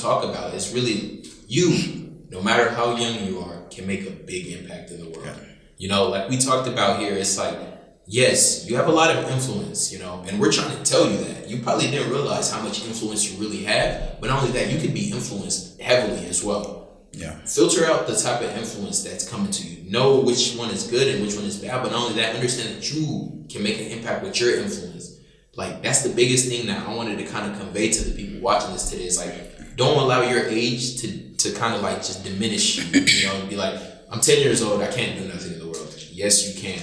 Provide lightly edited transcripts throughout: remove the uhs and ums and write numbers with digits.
talk about is really you, no matter how young you are, can make a big impact in the world. Yeah. You know, like we talked about here, it's like, yes, you have a lot of influence, you know, and we're trying to tell you that. You probably didn't realize how much influence you really have, but not only that, you could be influenced heavily as well. Yeah. Filter out the type of influence that's coming to you. Know which one is good and which one is bad, but not only that, understand that you can make an impact with your influence. Like, that's the biggest thing that I wanted to kind of convey to the people watching this today is like, don't allow your age to kind of like just diminish you, you know, and be like, I'm 10 years old, I can't do nothing in the world. Yes, you can.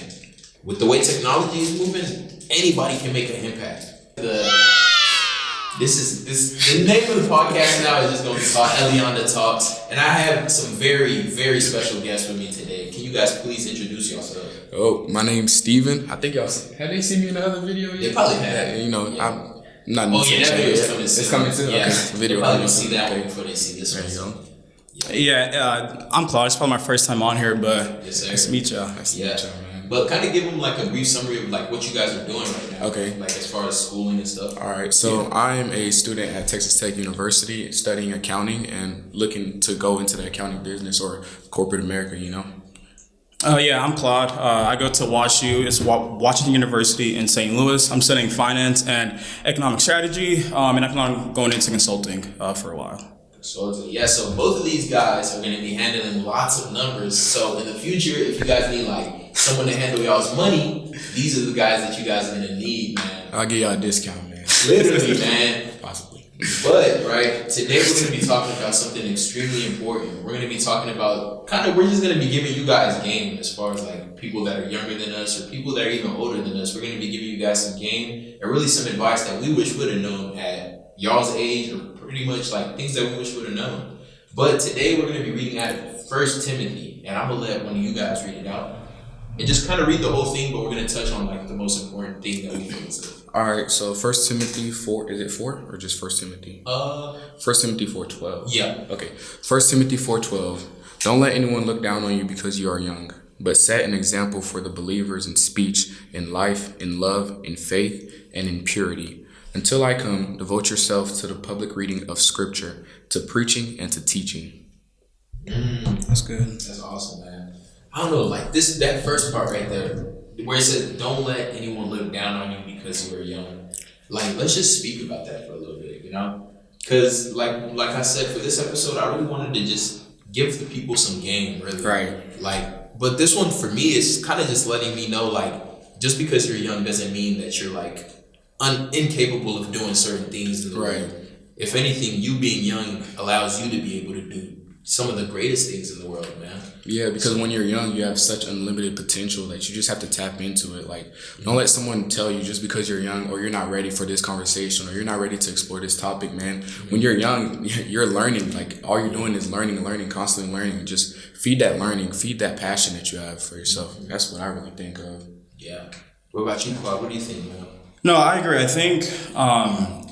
With the way technology is moving, anybody can make an impact. The name of the podcast now is just going to be called EliandaTalks, and I have some very, very special guests with me today. Can you guys please introduce yourselves? Oh, my name's Steven. I think y'all have they seen me in the other video yet? They probably have. You know, yeah. I'm not. Oh yeah, that video's coming soon. It's coming soon. Yeah. Okay, Video. Probably gonna see that one before they see this one. There you go. Yeah, I'm Claude. It's probably my first time on here, but nice to meet y'all. Nice to meet y'all, man. But kind of give them like a brief summary of like what you guys are doing right now. Okay. Like as far as schooling and stuff. All right. So I am a student at Texas Tech University studying accounting and looking to go into the accounting business or corporate America, you know. Yeah, I'm Claude. I go to WashU. It's Washington University in St. Louis. I'm studying finance and economic strategy, and I plan on going into consulting for a while. Yeah, so both of these guys are going to be handling lots of numbers. So in the future, if you guys need like someone to handle y'all's money, these are the guys that you guys are going to need, man. I'll give y'all a discount, man. Literally, man. Possibly. But, right, today we're going to be talking about something extremely important. We're going to be talking about we're just going to be giving you guys game as far as like people that are younger than us or people that are even older than us. We're going to be giving you guys some game and really some advice that we wish would have known at y'all's age or pretty much like things that we wish would have known. But today we're going to be reading out of 1 Timothy, and I'm going to let one of you guys read it out. And just kind of read the whole thing, but we're going to touch on like the most important thing that we feel is good. All right, so 1 Timothy 4, is it 4 or just 1 Timothy? 1 Timothy 4:12. Yeah. Okay. 1 Timothy 4:12. Don't let anyone look down on you because you are young, but set an example for the believers in speech, in life, in love, in faith, and in purity. Until I come, devote yourself to the public reading of Scripture, to preaching and to teaching. That's good. That's awesome, man. I don't know, like that first part right there, where it says, don't let anyone look down on you because you are young. Like, let's just speak about that for a little bit, you know? Because, like I said, for this episode, I really wanted to just give the people some game, really. Right. Like, but this one, for me, is kind of just letting me know, like, just because you're young doesn't mean that you're, like, incapable of doing certain things in the world. If anything, you being young allows you to be able to do some of the greatest things in the world, man. Yeah, because when you're young, you have such unlimited potential that you just have to tap into it. Like, don't let someone tell you just because you're young or you're not ready for this conversation or you're not ready to explore this topic, man. When you're young, you're learning. Like, all you're doing is learning, constantly learning. Just feed that learning, feed that passion that you have for yourself. That's what I really think of. Yeah. What about you, Claude? What do you think, man? No, I agree. I think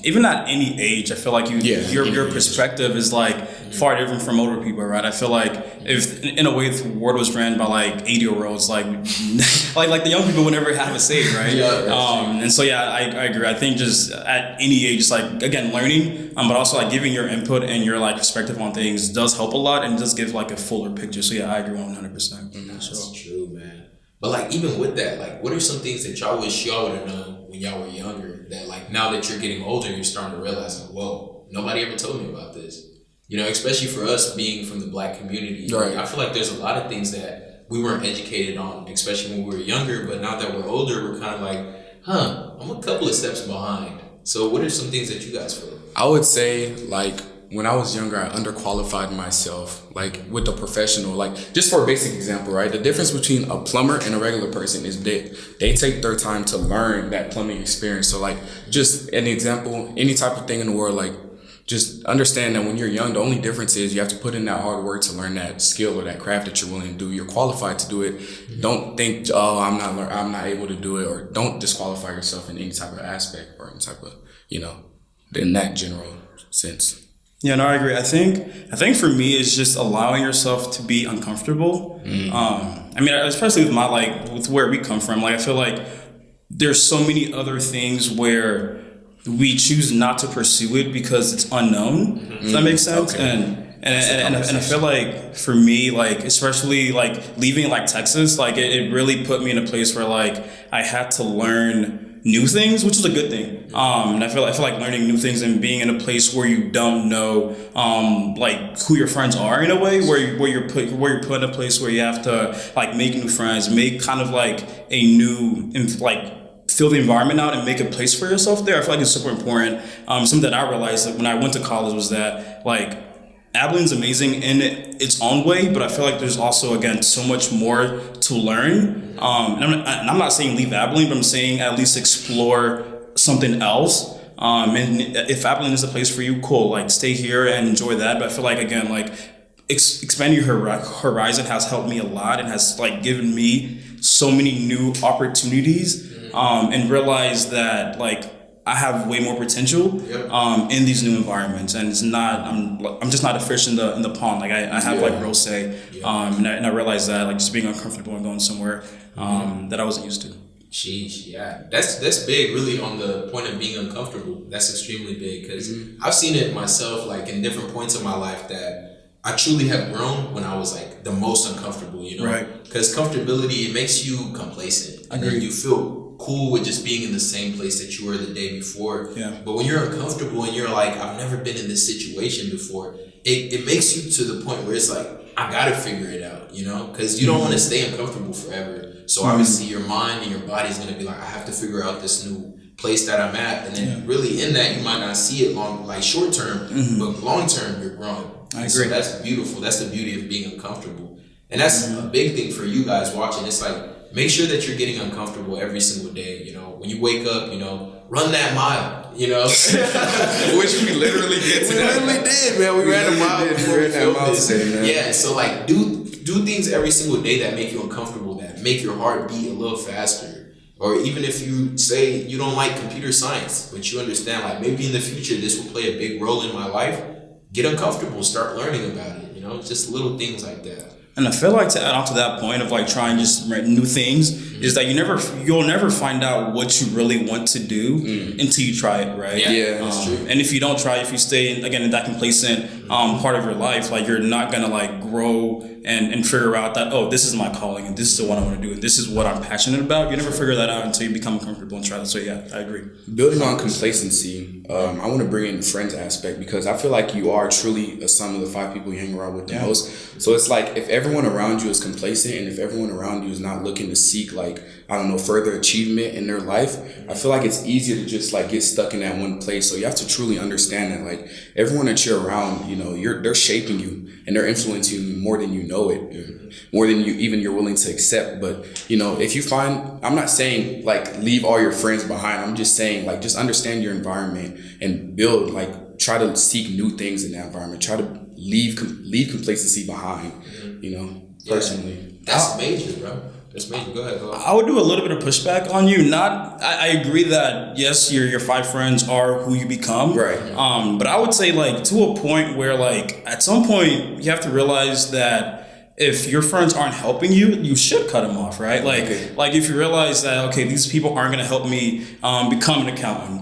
even at any age, I feel like your perspective is like far different from older people, right? I feel like if in a way the world was ran by like 80-year-olds, like the young people would never have a say, right? And so I agree. I think just at any age, it's like again learning, but also like giving your input and your like perspective on things does help a lot and does give like a fuller picture. So I agree 100%. That's true, man. But like even with that, like what are some things that y'all wish y'all would have known when y'all were younger that like now that you're getting older, you're starting to realize like, whoa, nobody ever told me about this. You know, especially for us being from the Black community. Right. I feel like there's a lot of things that we weren't educated on, especially when we were younger. But now that we're older, we're kind of like, I'm a couple of steps behind. So what are some things that you guys feel? I would say like when I was younger, I underqualified myself, like with the professional, like just for a basic example, right? The difference between a plumber and a regular person is they take their time to learn that plumbing experience. So like just an example, any type of thing in the world, like just understand that when you're young, the only difference is you have to put in that hard work to learn that skill or that craft that you're willing to do. You're qualified to do it. Mm-hmm. Don't think, I'm not able to do it, or don't disqualify yourself in any type of aspect or any type of, in that general sense. Yeah, no, I agree. I think for me, it's just allowing yourself to be uncomfortable. I mean, especially with with where we come from, like I feel like there's so many other things where we choose not to pursue it because it's unknown. If that makes sense. Okay. And I feel like for me, like especially like leaving like Texas, like it really put me in a place where like I had to learn new things, which is a good thing. And I feel like learning new things and being in a place where you don't know like who your friends are in a way, where you're put in a place where you have to like make new friends, make kind of like a new like fill the environment out and make a place for yourself there. I feel like it's super important. Something that I realized that when I went to college was that like Abilene's amazing in its own way, but I feel like there's also, again, so much more to learn. And I'm not saying leave Abilene, but I'm saying at least explore something else. And if Abilene is a place for you, cool, like stay here and enjoy that. But I feel like, again, like expanding your horizon has helped me a lot and has like given me so many new opportunities, and realize that like I have way more potential in these new environments, and it's not. I'm just not a fish in the pond. Like I have like real say, and I realized that like just being uncomfortable and going somewhere that I wasn't used to. Sheesh, yeah, that's big. Really, on the point of being uncomfortable, that's extremely big because I've seen it myself, like in different points of my life that I truly have grown when I was like the most uncomfortable. You know, Right. Because comfortability, it makes you complacent, and then you feel cool with just being in the same place that you were the day before. Yeah. But when you're uncomfortable and you're like, I've never been in this situation before, it makes you to the point where it's like, I gotta figure it out, you know? Because you don't want to stay uncomfortable forever. So obviously your mind and your body's gonna be like, I have to figure out this new place that I'm at. And then really in that, you might not see it short term, but long term, you're growing. I agree. So that's beautiful. That's the beauty of being uncomfortable. And that's a big thing for you guys watching. It's like, make sure that you're getting uncomfortable every single day. You know, when you wake up, you know, run that mile, you know. Which we literally did today. We literally did, man. We ran a mile before we filmed this. Today, man. Yeah, so like do things every single day that make you uncomfortable, that make your heart beat a little faster. Or even if you say you don't like computer science, but you understand like maybe in the future this will play a big role in my life, get uncomfortable, start learning about it, you know, just little things like that. And I feel like to add on to that point of like trying just new things is that you'll never find out what you really want to do until you try it, right? Yeah, that's true. And if you don't try, if you stay in that complacent part of your life, like you're not gonna like grow and figure out that, oh, this is my calling and this is what I want to do and this is what I'm passionate about. You never figure that out until you become comfortable and try that. So yeah, I agree. Building on complacency, I want to bring in the friends aspect because I feel like you are truly a sum of the 5 people you hang around with the most. So it's like if everyone around you is complacent and if everyone around you is not looking to seek like, I don't know, further achievement in their life, I feel like it's easier to just like get stuck in that one place. So you have to truly understand that like everyone that you're around, you know, they're shaping you and they're influencing you more than you know it, more than you're willing to accept. But you know, if you find, I'm not saying like leave all your friends behind. I'm just saying like just understand your environment and build, like try to seek new things in that environment. Try to leave complacency behind. You know, personally, that's major, bro. That's major. Go ahead. I would do a little bit of pushback on you. I agree that yes, your 5 friends are who you become. Right. But I would say like to a point where like at some point you have to realize that if your friends aren't helping you, you should cut them off, right? Like if you realize that, okay, these people aren't going to help me become an accountant,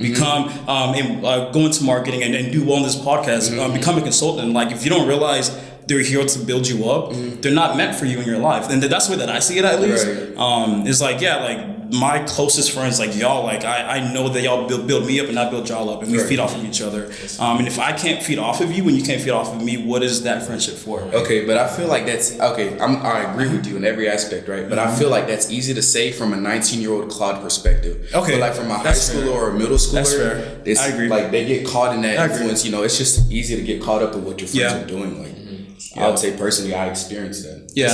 go into marketing and do well in this podcast, become a consultant. Like if you don't realize they're here to build you up, they're not meant for you in your life. And that's the way that I see it, at least. Right. It's like, yeah, like my closest friends, like y'all, like I know that y'all build me up and I build y'all up and we feed off of each other. And if I can't feed off of you and you can't feed off of me, what is that friendship for? Okay, but I feel like that's, okay, I agree with you in every aspect, right? But I feel like that's easy to say from a 19-year-old CLAUDE perspective. Okay. But like from a high schooler or a middle schooler, that's fair. It's I agree. Like they get caught in that influence, you know, it's just easy to get caught up in what your friends are doing. Like I would say personally, I experienced that. Yeah,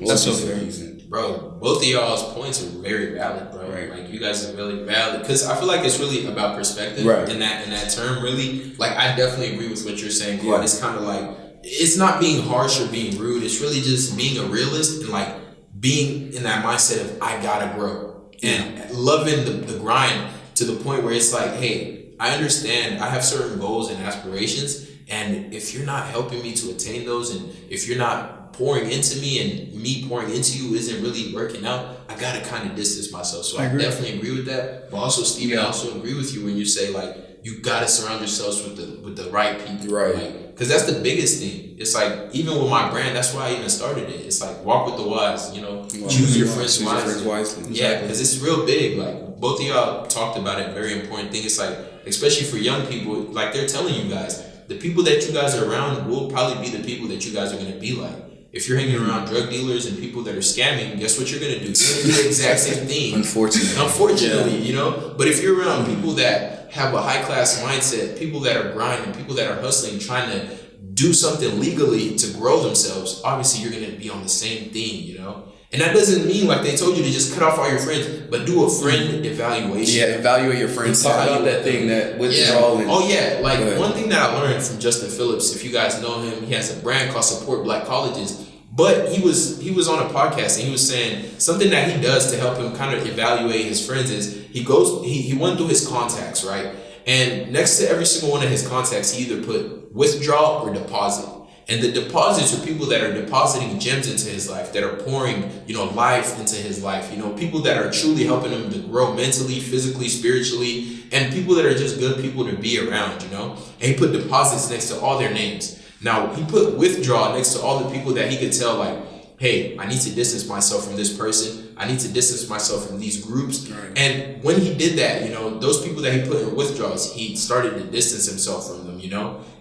that's so fair. Bro, both of y'all's points are very valid, bro. Right. Like you guys are really valid because I feel like it's really about perspective in that term. Really, like I definitely agree with what you're saying. Yeah, it's kind of like it's not being harsh or being rude. It's really just being a realist and like being in that mindset of I gotta grow and loving the grind to the point where it's like, hey, I understand I have certain goals and aspirations, and if you're not helping me to attain those, and if you're not pouring into me and me pouring into you isn't really working out, I gotta kind of distance myself. So I definitely agree with that. But also, Stevie, I also agree with you when you say like you gotta surround yourselves with the right people. Right. Because that's the biggest thing. It's like, even with my brand, that's why I even started it. It's like, walk with the wise, choose your friends wisely. Yeah, because it's real big. Like, both of y'all talked about it, very important thing. It's like, especially for young people, like they're telling you guys, the people that you guys are around will probably be the people that you guys are going to be like. If you're hanging around drug dealers and people that are scamming, guess what you're going to do? You're going to do the exact same thing. Unfortunately, But if you're around people that have a high class mindset, people that are grinding, people that are hustling, trying to do something legally to grow themselves, obviously you're going to be on the same thing, And that doesn't mean like they told you to just cut off all your friends, but do a friend evaluation. Yeah, evaluate your friends. Talk about that thing that withdrawal. Like one thing that I learned from Justin Phillips, if you guys know him, he has a brand called Support Black Colleges. But he was on a podcast and he was saying something that he does to help him kind of evaluate his friends is he went through his contacts, right? And next to every single one of his contacts, he either put withdraw or deposit. And the deposits are people that are depositing gems into his life, that are pouring, life into his life. People that are truly helping him to grow mentally, physically, spiritually, and people that are just good people to be around, And he put deposits next to all their names. Now, he put withdraw next to all the people that he could tell, like, hey, I need to distance myself from this person. I need to distance myself from these groups. Right. And when he did that, those people that he put in withdrawals, he started to distance himself from them,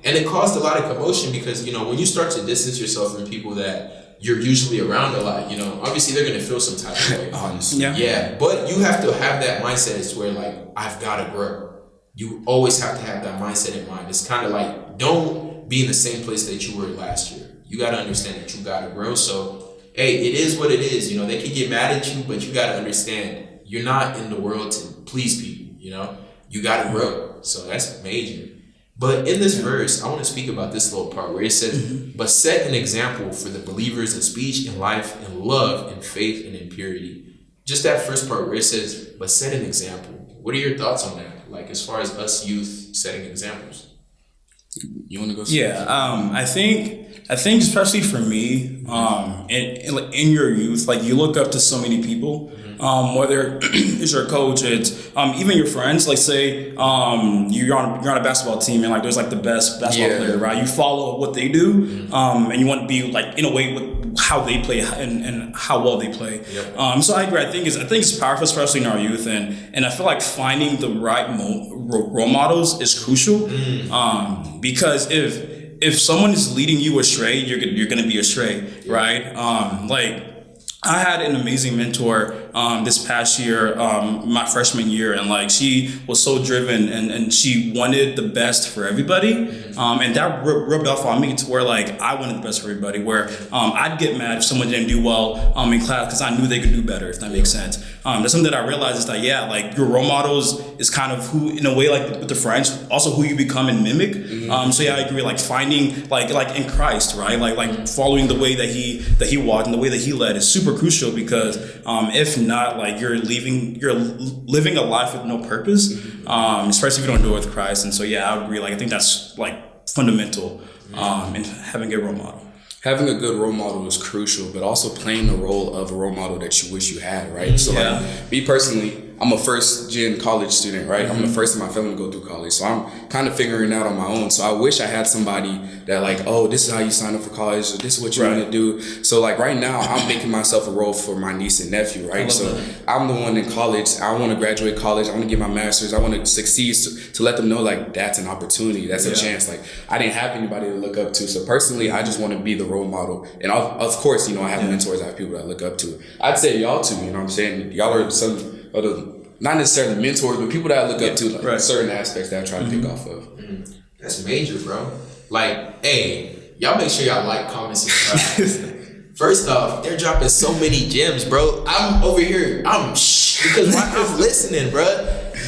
And it caused a lot of commotion because, when you start to distance yourself from people that you're usually around a lot, obviously they're going to feel some type of way. Honestly. Yeah. But you have to have that mindset. It's where, like, I've got to grow. You always have to have that mindset in mind. It's kind of like, don't be in the same place that you were last year. You got to understand that you got to grow. So, hey, it is what it is. They can get mad at you, but you got to understand you're not in the world to please people. You got to grow. So that's major. But in this verse, I want to speak about this little part where it says, but set an example for the believers in speech, in life, in love, in faith, and in purity. Just that first part where it says, but set an example. What are your thoughts on that? Like, as far as us youth setting examples? You want to go? Yeah, I think especially for me, in your youth, like you look up to so many people, whether it's your coach, it's even your friends. Like say you're on a basketball team and like there's like the best basketball player, right? You follow what they do, and you want to be like in a way with how they play and how well they play. Yep. So I agree. I think it's powerful, especially in our youth, and I feel like finding the right role models is crucial. Because if someone is leading you astray, you're gonna be astray, right? Like I had an amazing mentor this past year, my freshman year, and like she was so driven and she wanted the best for everybody, and that rubbed off on me to where like I wanted the best for everybody. Where I'd get mad if someone didn't do well in class because I knew they could do better. If that makes sense. That's something that I realized is that like your role models is kind of who, in a way, like with the friends, also who you become and mimic. So yeah, I agree. Like finding like in Christ, right? Like following the way that he walked and the way that he led is super crucial because if not, like you're living a life with no purpose, especially if you don't do it with Christ. And so yeah, I would agree. Like I think that's like fundamental in having a role model. Having a good role model is crucial, but also playing the role of a role model that you wish you had, right? So like me personally, I'm a first gen college student, right? I'm the first in my family to go through college. So I'm kind of figuring it out on my own. So I wish I had somebody that like, oh, this is how you sign up for college, or this is what you want to do. So like right now I'm making myself a role for my niece and nephew, right? So I'm the one in college. I want to graduate college. I want to get my master's. I want to succeed to let them know like that's an opportunity. That's a chance. Like I didn't have anybody to look up to. So personally, I just want to be the role model. And of course, I have mentors. I have people that I look up to. I'd say y'all too, you know what I'm saying? Y'all are some of the, not necessarily mentors, but people that I look up to, like certain aspects that I try to pick off of. That's major, bro. Like, hey, y'all make sure y'all like, comment, subscribe. First off, they're dropping so many gems, bro. I'm over here, because I'm listening, bro.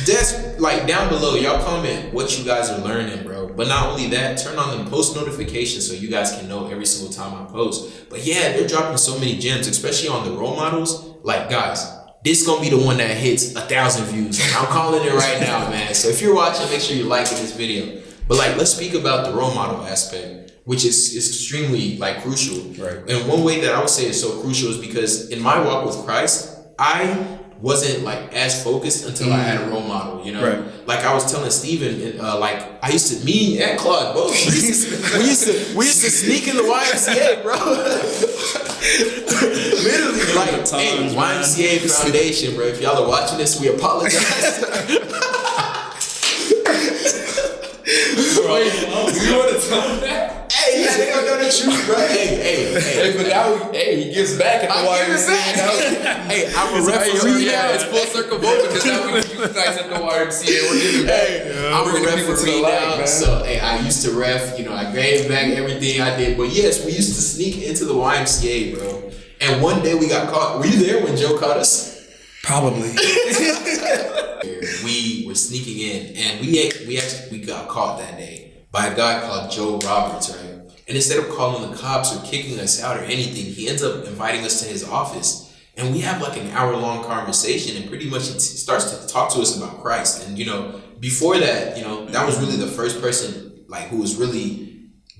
That's like down below, y'all comment what you guys are learning, bro. But not only that, turn on the post notifications so you guys can know every single time I post. But yeah, they're dropping so many gems, especially on the role models. Like, guys, this gonna be the one that hits 1,000 views. I'm calling it right now, man. So if you're watching, make sure you're liking this video. But like, let's speak about the role model aspect, which is extremely like crucial. Right. And one way that I would say is so crucial is because in my walk with Christ, I wasn't like as focused until I had a role model, you know. Right. Like I was telling Steven, like I used to, me and Claude both, we used to sneak in the YMCA, bro. Literally, like, hey, YMCA Foundation, bro. If y'all are watching this, we apologize. Wait, you want to tell him that? Hey, yeah, they don't know the truth, bro. Hey, but now he gives back at the YMCA. Hey, I'm a referee now. It's full circle vote because now we you guys at the YMCA. We're giving back. I'm a referee now, so hey, I used to ref. You know, I gave back everything I did. But yes, we used to sneak into the YMCA, bro. And one day we got caught. Were you there when Joe caught us? Probably. We were sneaking in, and we got caught that day by a guy called Joe Roberts, right? And instead of calling the cops or kicking us out or anything, he ends up inviting us to his office, and we have like an hour-long conversation, and pretty much he starts to talk to us about Christ. And you know, before that, you know, that was really the first person like who was really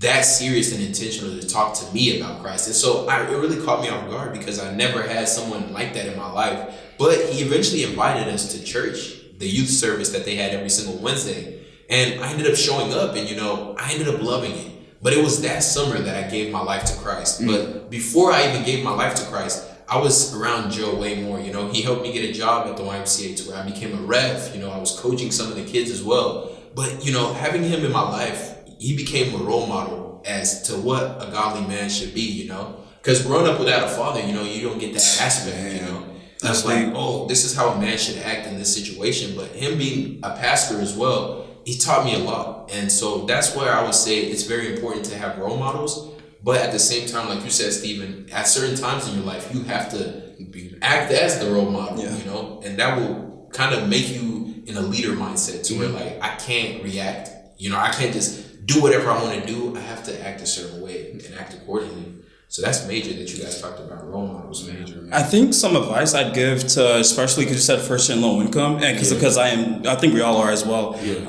that serious and intentional to talk to me about Christ. And so it really caught me off guard because I never had someone like that in my life. But he eventually invited us to church, the youth service that they had every single Wednesday. And I ended up showing up, and you know, I ended up loving it. But it was that summer that I gave my life to Christ. But before I even gave my life to Christ, I was around Joe way more. You know, he helped me get a job at the YMCA to where I became a ref. You know, I was coaching some of the kids as well. But, you know, having him in my life, he became a role model as to what a godly man should be, you know? Because growing up without a father, you know, you don't get that aspect, you know? That's like, oh, this is how a man should act in this situation. But him being a pastor as well, he taught me a lot. And so that's where I would say it's very important to have role models. But at the same time, like you said, Stephen, at certain times in your life, you have to act as the role model, you know? And that will kind of make you in a leader mindset to where, like, I can't react. You know, I can't just do whatever I want to do. I have to act a certain way and act accordingly. So that's major that you guys talked about role models, major. I think some advice I'd give to, especially because you said first and low income, and because I think we all are as well. Yeah.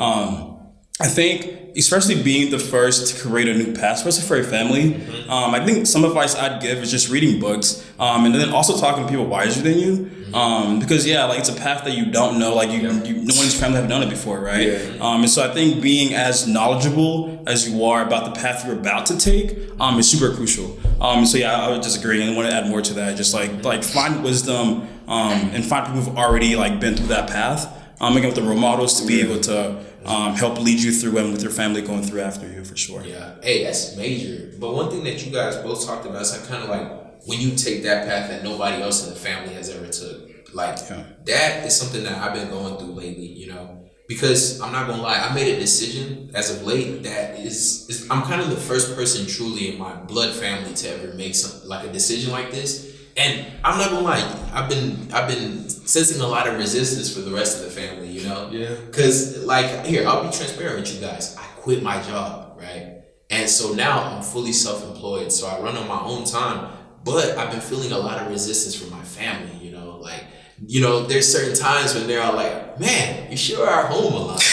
I think, especially being the first to create a new path, especially for your family, I think some advice I'd give is just reading books, and then also talking to people wiser than you, because like it's a path that you don't know, like no one in your family have done it before, right? And so I think being as knowledgeable as you are about the path you're about to take is super crucial. So I would just agree, and I want to add more to that. Just like find wisdom, and find people who've already like been through that path. Again, with the role models to be able to help lead you through and with your family going through after you, for sure. Yeah, hey, that's major. But one thing that you guys both talked about is like kind of like when you take that path that nobody else in the family has ever took. Like that is something that I've been going through lately, you know. Because I'm not gonna lie, I made a decision as of late that is I'm kind of the first person truly in my blood family to ever make a decision like this. And I'm not gonna lie, I've been sensing a lot of resistance for the rest of the family, you know? Yeah. Cause like here, I'll be transparent with you guys. I quit my job, right? And so now I'm fully self-employed, so I run on my own time. But I've been feeling a lot of resistance from my family, you know, like. You know, there's certain times when they're all like, man, you sure are home a lot.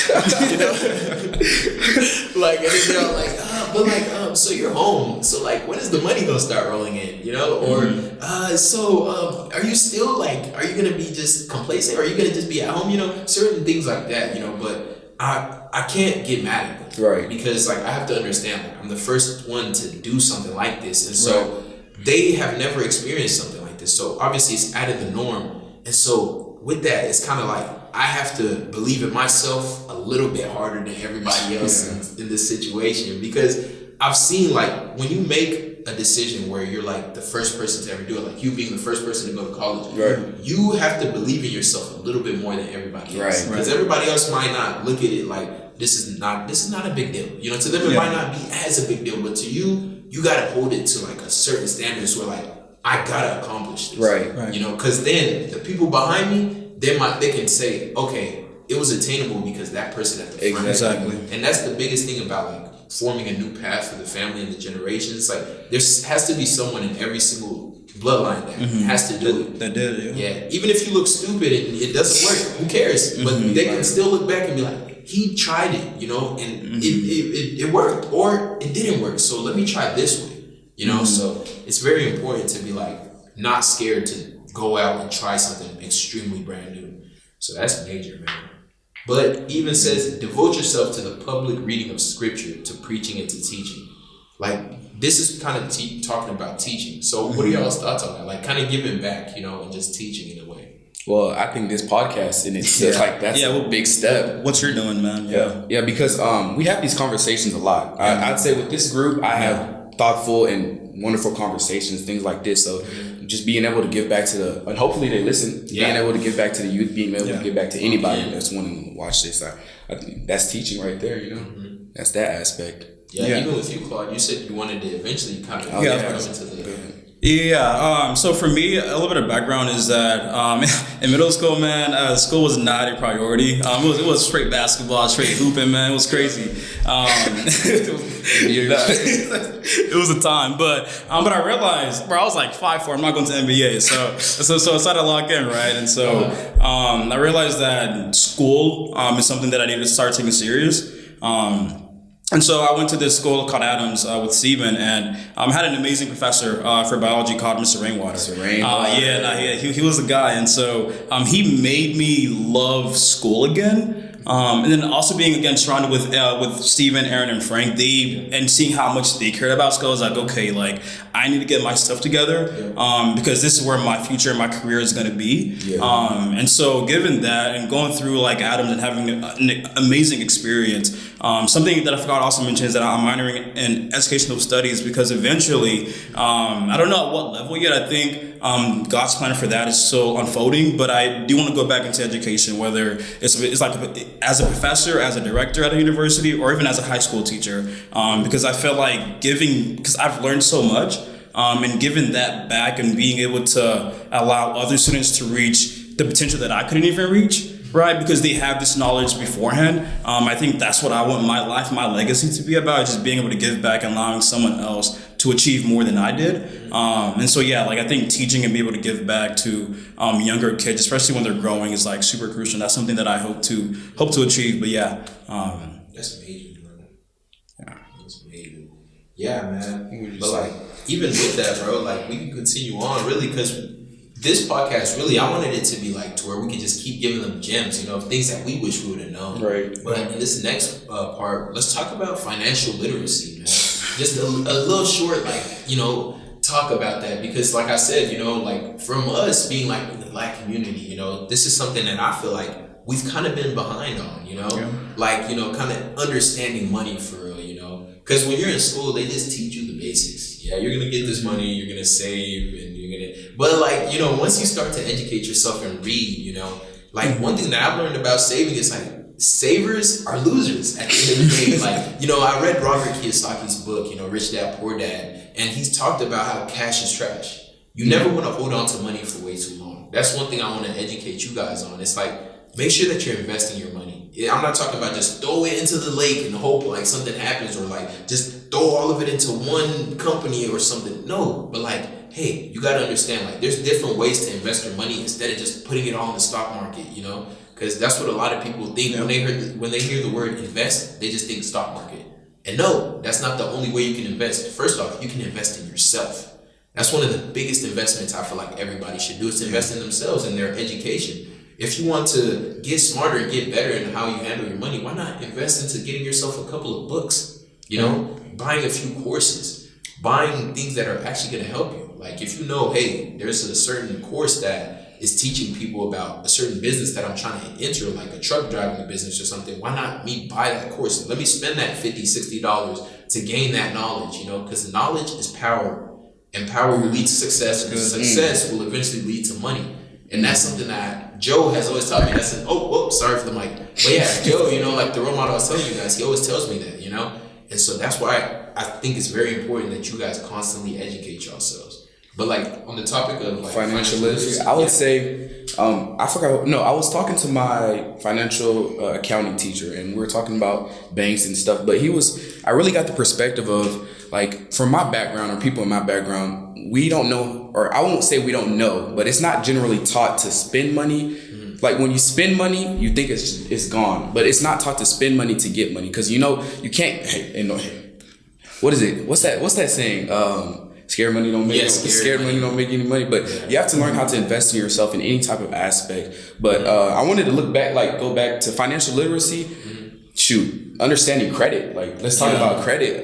You know? Like, and then they're all like, so you're home. So, like, when is the money going to start rolling in? You know? Or, are you still, like, are you going to be just complacent? Or are you going to just be at home? You know? Certain things like that, you know? But I can't get mad at them. Right. Because, like, I have to understand, like, I'm the first one to do something like this. And so, they have never experienced something like this. So, obviously, it's out of the norm. And so with that, it's kind of like I have to believe in myself a little bit harder than everybody else in this situation, because I've seen like when you make a decision where you're like the first person to ever do it, like you being the first person to go to college, you have to believe in yourself a little bit more than everybody else, because everybody else might not look at it like this is not a big deal. You know, to them it might not be as a big deal, but to you, you gotta hold it to like a certain standard where like I gotta accomplish this, right? You know, because then the people behind me, they can say, okay, it was attainable because that person at the front. Exactly. And that's the biggest thing about like forming a new path for the family and the generations. Like there has to be someone in every single bloodline that has to do it. That did it. Yeah. Even if you look stupid and it doesn't work, who cares? But they can still look back and be like, he tried it, you know, and it worked, or it didn't work. So let me try this way. You know, so it's very important to be like not scared to go out and try something extremely brand new. So that's major, man. But even says, devote yourself to the public reading of scripture, to preaching and to teaching. Like, this is kind of talking about teaching. So what are y'all's thoughts on that? Like, kind of giving back, and just teaching in a way. Well, I think this podcast in itself, that's a big step. What you're doing, man. Yeah, because we have these conversations a lot. I'd say with this group, I have thoughtful and wonderful conversations, things like this. So just being able to give back to and hopefully they listen, being able to give back to the youth, being able to give back to anybody that's wanting to watch this. I think that's teaching right there, That's that aspect. Yeah, even with you, Claude, you said you wanted to eventually kind of come into the... Yeah, so for me, a little bit of background is that in middle school, man, school was not a priority. It was straight basketball, straight hooping, man. It was crazy. It was a time, but I realized, bro, I was like 5'4", I'm not going to NBA, so I started to lock in, right? And so I realized that school is something that I needed to start taking serious. And so I went to this school called Adams with Steven, and had an amazing professor for biology called Mr. Rainwater. He was the guy, and so he made me love school again. And then also being again surrounded with Steven, Aaron, and Frank, and seeing how much they cared about school, I was like, okay, like I need to get my stuff together because this is where my future and my career is going to be. And so given that and going through like Adams and having an amazing experience, something that I forgot to also mention is that I'm minoring in educational studies because eventually, I don't know at what level yet, I think God's plan for that is still unfolding, but I do want to go back into education, whether it's like as a professor, as a director at a university, or even as a high school teacher, because I feel like because I've learned so much, and giving that back and being able to allow other students to reach the potential that I couldn't even reach, right? Because they have this knowledge beforehand. I think that's what I want my life, my legacy to be about, just being able to give back and allowing someone else to achieve more than I did. And so, like I think teaching and be able to give back to younger kids, especially when they're growing, is like super crucial. That's something that I hope to achieve. But that's amazing, bro. Yeah, that's amazing. Yeah, man. But like, even with that, bro, like we can continue on really because this podcast, really, I wanted it to be like to where we could just keep giving them gems, things that we wish we would have known. Right. But in this next part, let's talk about financial literacy, man. Just a little short, talk about that because, like I said, like from us being like in the Black community, this is something that I feel like we've kind of been behind on, kind of understanding money for real, because when you're in school, they just teach you the basics. Yeah, you're gonna get this money, you're gonna save, and but once you start to educate yourself and read, one thing that I've learned about saving is like savers are losers at the end of the day. I read Robert Kiyosaki's book, Rich Dad, Poor Dad, and he's talked about how cash is trash. You never want to hold on to money for way too long. That's one thing I want to educate you guys on. It's like, make sure that you're investing your money. I'm not talking about just throw it into the lake and hope like something happens or like just throw all of it into one company or something. No, but like, hey, you got to understand, like there's different ways to invest your money instead of just putting it all in the stock market, because that's what a lot of people think when they hear the word invest, they just think stock market. And no, that's not the only way you can invest. First off, you can invest in yourself. That's one of the biggest investments I feel like everybody should do is to invest in themselves and their education. If you want to get smarter and get better in how you handle your money, why not invest into getting yourself a couple of books, buying a few courses, buying things that are actually going to help you. Like if hey, there's a certain course that is teaching people about a certain business that I'm trying to enter, like a truck driving business or something, why not me buy that course? Let me spend that $50, $60 to gain that knowledge, because knowledge is power, and power will lead to success, and success will eventually lead to money. And that's something that Joe has always taught me. That's sorry for the mic. But yeah, Joe, like the role model I was telling you guys, he always tells me that, And so that's why I think it's very important that you guys constantly educate yourselves. But like on the topic of like financial literacy, I would say, I forgot. No, I was talking to my financial accounting teacher, and we were talking about banks and stuff. But I really got the perspective of like, from my background or people in my background, we don't know, or I won't say we don't know, but it's not generally taught to spend money. Mm-hmm. Like when you spend money, you think it's gone, but it's not taught to spend money to get money, because you can't. What is it? What's that saying? Scared money don't make scared money don't make any money. But you have to learn how to invest in yourself in any type of aspect. But I wanted to go back to financial literacy. Shoot, understanding credit. Like, let's talk about credit.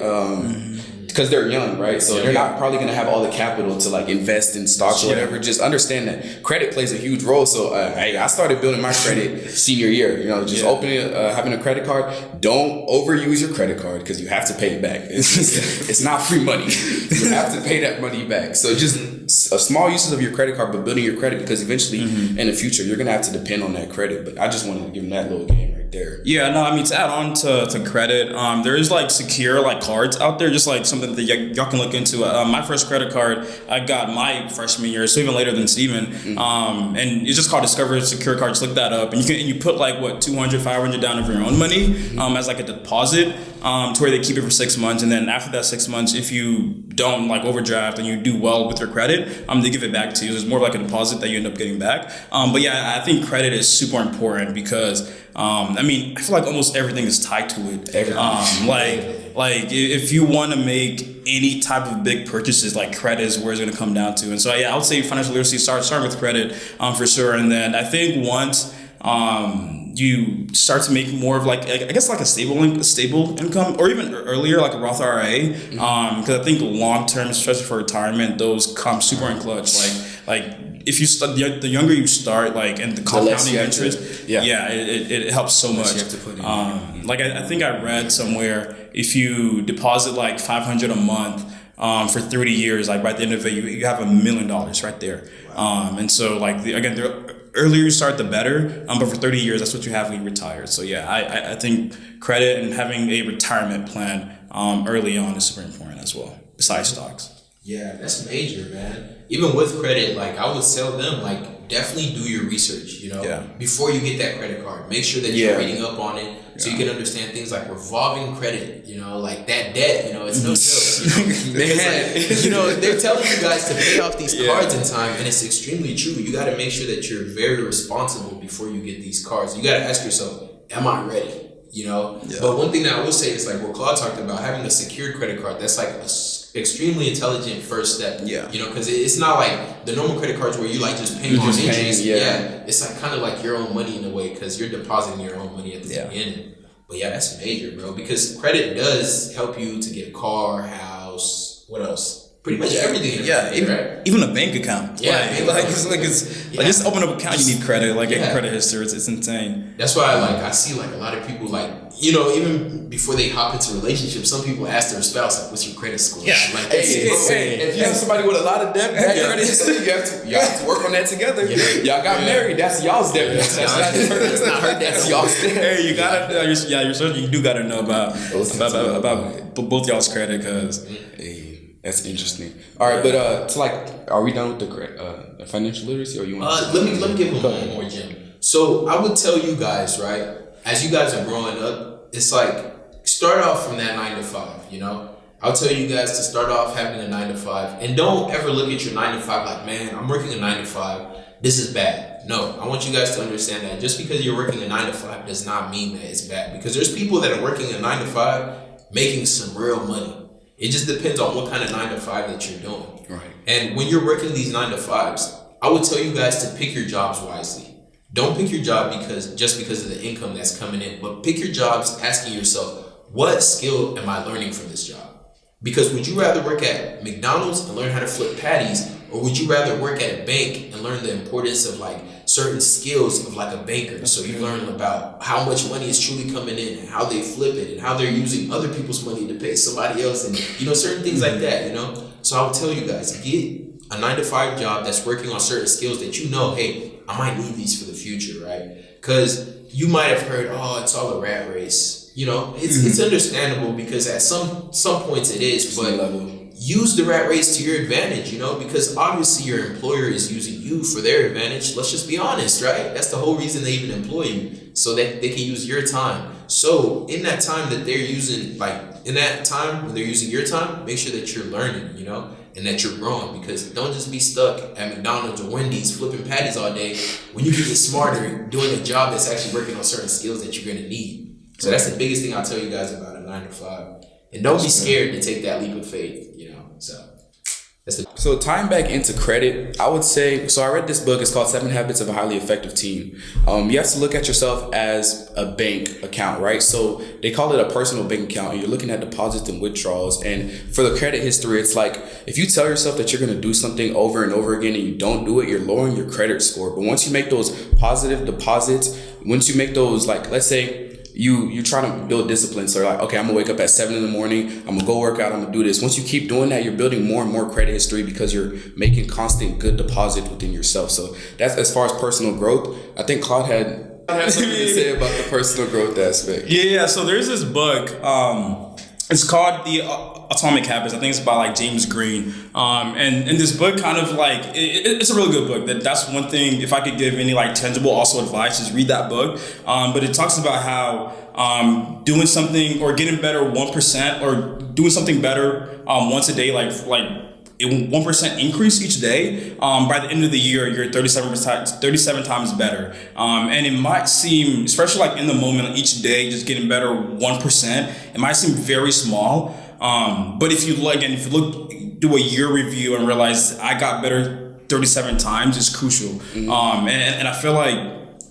Because they're young, right? So they're not probably going to have all the capital to like invest in stocks or whatever. Just understand that credit plays a huge role. So I started building my credit senior year. You know, just opening, having a credit card. Don't overuse your credit card because you have to pay it back. It's not free money. You have to pay that money back. So just small uses of your credit card, but building your credit, because eventually in the future you're going to have to depend on that credit. But I just wanted to give them that little game right there. Yeah, no, I mean, to add on to credit, there is like secure like cards out there, just like something that y'all can look into. My first credit card I got my freshman year, so even later than Steven. And it's just called Discover Secure Card. Just look that up, and you put like what, 200, 500 down of your own money as like a deposit, to where they keep it for 6 months, and then after that 6 months, if you don't like overdraft and you do well with your credit, they give it back to you. It's more like a deposit that you end up getting back. But yeah, I think credit is super important because I mean, I feel like almost everything is tied to it. Like if you want to make any type of big purchases, like credit is where it's going to come down to. And so yeah, I would say financial literacy start with credit for sure. And then I think once you start to make more of like, I guess like a stable income, or even earlier like a Roth IRA, because I think long term, especially for retirement, those come super in clutch. Like if you start, the younger you start, like, and the compounding interest, it helps so much. Like I think I read somewhere, if you deposit like $500 a month for 30 years, like by the end of it, you have $1 million right there. Wow. And so like the earlier you start, the better. But for 30 years, that's what you have when you retire. So yeah, I think credit and having a retirement plan early on is super important as well, besides stocks. Yeah, that's major, man. Even with credit, like I would tell them, like definitely do your research, before you get that credit card. Make sure that you're reading up on it so you can understand things like revolving credit, like that debt, it's no joke. Because like, they're telling you guys to pay off these cards in time, and it's extremely true. You got to make sure that you're very responsible before you get these cards. You got to ask yourself, am I ready? But one thing that I will say is like what Claude talked about, having a secured credit card, that's like a extremely intelligent first step. Because it's not like the normal credit cards where you like just paying on interest. It's like kind of like your own money in a way, because you're depositing your own money at the beginning. But yeah, that's major, bro, because credit does help you to get a car, house, what else? Pretty much everything. Even a bank account. Just open up an account, you need credit. Like getting credit history, it's insane. That's why I see like a lot of people like, even before they hop into relationships, some people ask their spouse like, "What's your credit score?" Yeah, like if you have somebody with a lot of debt, that credit history, you have to work on that together. Y'all got married. That's y'all's debt. That's not her debt. That's y'all's debt. Hey, you gotta, you do gotta know about both y'all's credit, because. That's interesting. All right, but to like, are we done with the financial literacy, or you want? Let me give them one more, Jim. So I would tell you guys, right, as you guys are growing up, it's like start off from that 9 to 5. I'll tell you guys to start off having a 9 to 5, and don't ever look at your 9 to 5 like, man, I'm working a 9 to 5. This is bad. No, I want you guys to understand that just because you're working a 9 to 5 does not mean that it's bad, because there's people that are working a 9 to 5 making some real money. It just depends on what kind of 9 to 5 that you're doing. Right. And when you're working these 9 to 5s, I would tell you guys to pick your jobs wisely. Don't pick your job just because of the income that's coming in, but pick your jobs asking yourself, what skill am I learning from this job? Because would you rather work at McDonald's and learn how to flip patties, or would you rather work at a bank and learn the importance of like certain skills of like a banker? So you learn about how much money is truly coming in and how they flip it and how they're using other people's money to pay somebody else, and certain things like that, So I would tell you guys, get a 9 to 5 job that's working on certain skills that hey, I might need these for the future, right? Because you might have heard, it's all a rat race. It's understandable, because at some points it is, but use the rat race to your advantage, because obviously your employer is using you for their advantage. Let's just be honest, right? That's the whole reason they even employ you, so that they can use your time. So in that time that they're using, when they're using your time, make sure that you're learning, and that you're growing, because don't just be stuck at McDonald's or Wendy's flipping patties all day when you can get smarter doing a job that's actually working on certain skills that you're going to need. So that's the biggest thing I'll tell you guys about a 9 to 5. And don't be scared to take that leap of faith, so. So tying back into credit, I would say, so I read this book, it's called 7 Habits of a Highly Effective Team. You have to look at yourself as a bank account, right? So they call it a personal bank account, and you're looking at deposits and withdrawals. And for the credit history, it's like, if you tell yourself that you're going to do something over and over again and you don't do it, you're lowering your credit score. But once you make those positive deposits, once you make those, like, let's say, you try to build discipline. So you're like, okay, I'm gonna wake up at 7 a.m. I'm gonna go work out, I'm gonna do this. Once you keep doing that, you're building more and more credit history because you're making constant good deposit within yourself. So that's as far as personal growth. I think Claude had something to say about the personal growth aspect. Yeah. So there's this book. It's called The Atomic Habits. I think it's by like James Green. And this book kind of like, it's a really good book. That's one thing, if I could give any like tangible also advice, is read that book. But it talks about how doing something or getting better 1% or doing something better once a day, like 1% increase each day, by the end of the year, you're 37 times better. And it might seem, especially like in the moment, each day, just getting better 1%, it might seem very small. But if you do a year review and realize I got better 37 times is crucial. Mm-hmm. And I feel like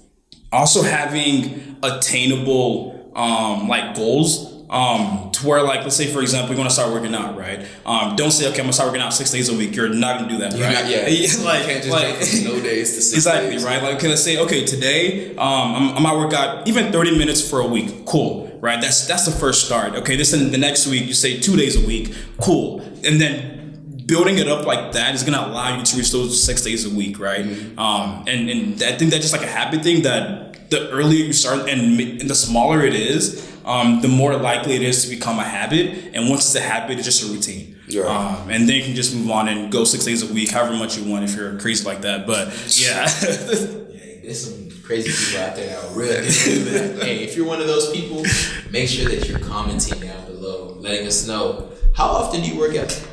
also having attainable, like goals, to where, like, let's say, for example, you want to start working out, right? Don't say, okay, I'm gonna start working out 6 days a week. You're not gonna do that, right? Like, you can't just jump from no days to 6 exactly, days. Right? Like, can I say, okay, today, I might work out even 30 minutes for a week. Cool, right? That's the first start. Okay, this in the next week, you say 2 days a week. Cool, and then building it up like that is gonna allow you to reach those 6 days a week, right? Mm-hmm. And I think that's just like a habit thing that the earlier you start and the smaller it is, the more likely it is to become a habit. And once it's a habit, it's just a routine. Yeah. And then you can just move on and go 6 days a week, however much you want if you're crazy like that. But yeah. There's some crazy people out there that will really do that. Hey, if you're one of those people, make sure that you're commenting down below, letting us know how often do you work out.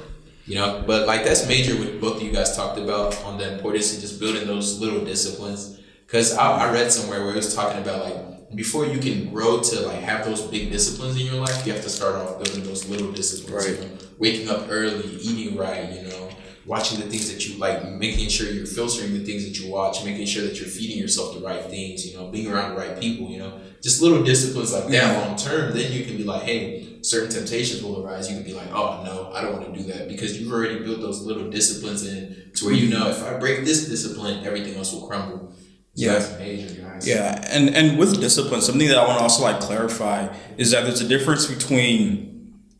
You know, but like that's major what both of you guys talked about on the importance of just building those little disciplines. Because I read somewhere where it was talking about like before you can grow to like have those big disciplines in your life, you have to start off building those little disciplines. Right. You know, waking up early, eating right, you know, watching the things that you like, making sure you're filtering the things that you watch, making sure that you're feeding yourself the right things, you know, being around the right people, you know, just little disciplines like that long term. Then you can be like, hey, certain temptations will arise. You can be like, oh no, I don't want to do that because you've already built those little disciplines in to where you know if I break this discipline, everything else will crumble. Yeah. That's major, guys. Yeah, and with discipline, something that I want to also like clarify is that there's a difference between